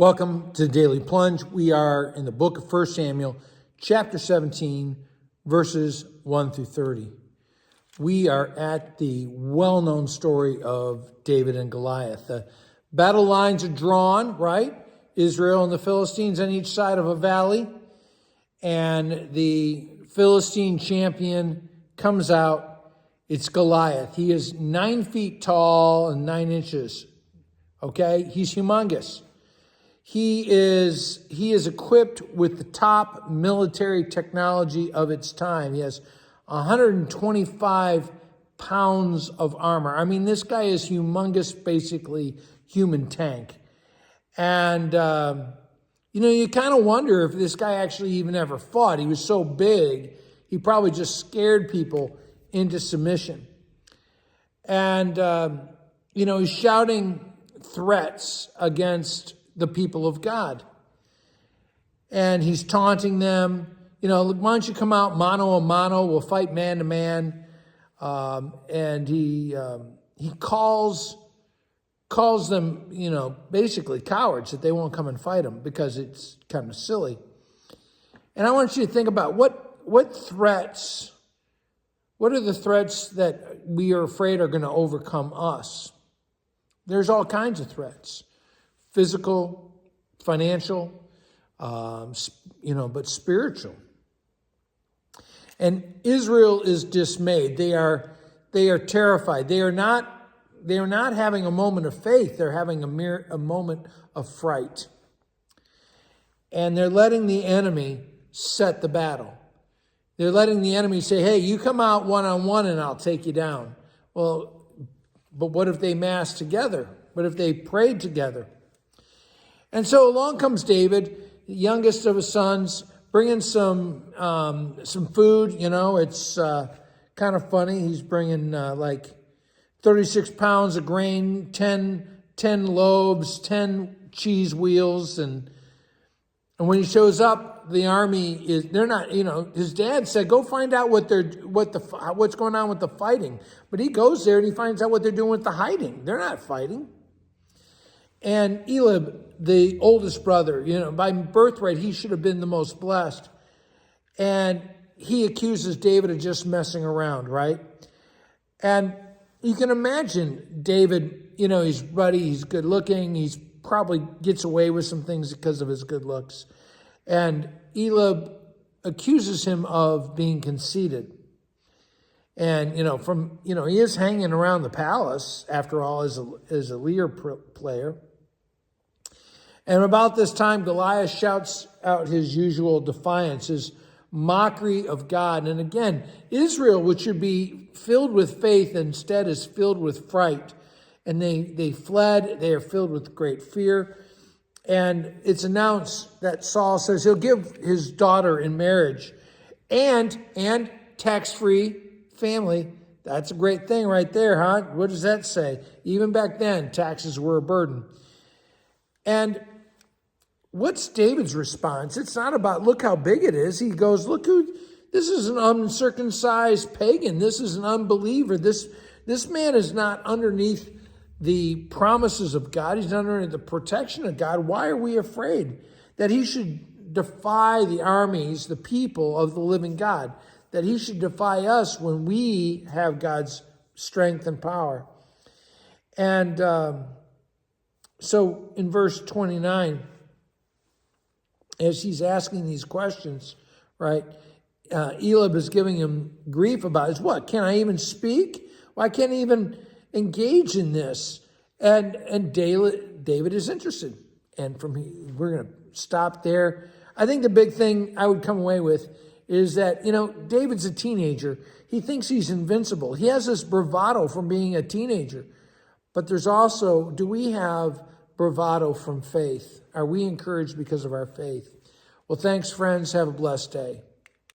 Welcome to the Daily Plunge. We are in the book of 1 Samuel, chapter 17, verses 1 through 30. We are at the well-known story of David and Goliath. The battle lines are drawn, right? Israel and the Philistines on each side of a valley. And the Philistine champion comes out. It's Goliath. He is 9 feet tall and 9 inches. Okay? He's humongous. He is equipped with the top military technology of its time. He has 125 pounds of armor. I mean, this guy is humongous, basically human tank. And, you kind of wonder if this guy actually even ever fought. He was so big, he probably just scared people into submission. And, he's shouting threats against the people of God. And he's taunting them, why don't you come out mano a mano, we'll fight man to man. And he calls them, basically cowards, that they won't come and fight him because it's kind of silly. And I want you to think about what are the threats that we are afraid are going to overcome us? There's all kinds of threats. Physical, financial, but spiritual. And Israel is dismayed. They are terrified. They are not having a moment of faith. They're having a moment of fright. And they're letting the enemy set the battle. They're letting the enemy say, hey, you come out one-on-one and I'll take you down. Well, but what if they massed together? What if they prayed together? And so along comes David, the youngest of his sons, bringing some food. It's kind of funny. He's bringing 36 pounds of grain, 10 loaves, 10 cheese wheels. And when he shows up, the army they're not, his dad said, go find out what's going on with the fighting. But he goes there and he finds out what they're doing with the hiding. They're not fighting. And Eliab, the oldest brother, by birthright, he should have been the most blessed. And he accuses David of just messing around, right? And you can imagine David, he's ruddy, he's good looking, he's probably gets away with some things because of his good looks. And Eliab accuses him of being conceited. And, he is hanging around the palace, after all, as a leader player. And about this time, Goliath shouts out his usual defiance, his mockery of God. And again, Israel, which should be filled with faith, instead is filled with fright. And they fled. They are filled with great fear. And it's announced that Saul says he'll give his daughter in marriage and tax-free family. That's a great thing right there, huh? What does that say? Even back then, taxes were a burden. And what's David's response? It's not about, look how big it is. He goes, this is an uncircumcised pagan. This is an unbeliever. This man is not underneath the promises of God. He's not underneath the protection of God. Why are we afraid that he should defy the armies, the people of the living God? That he should defy us when we have God's strength and power. And so in verse 29, as he's asking these questions, right, Eliab is giving him grief about it. What? Can I even speak? Well, I can't even engage in this. And David is interested. And we're going to stop there. I think the big thing I would come away with is that, David's a teenager. He thinks he's invincible. He has this bravado from being a teenager. But there's also, do we have bravado from faith? Are we encouraged because of our faith? Well, thanks, friends. Have a blessed day.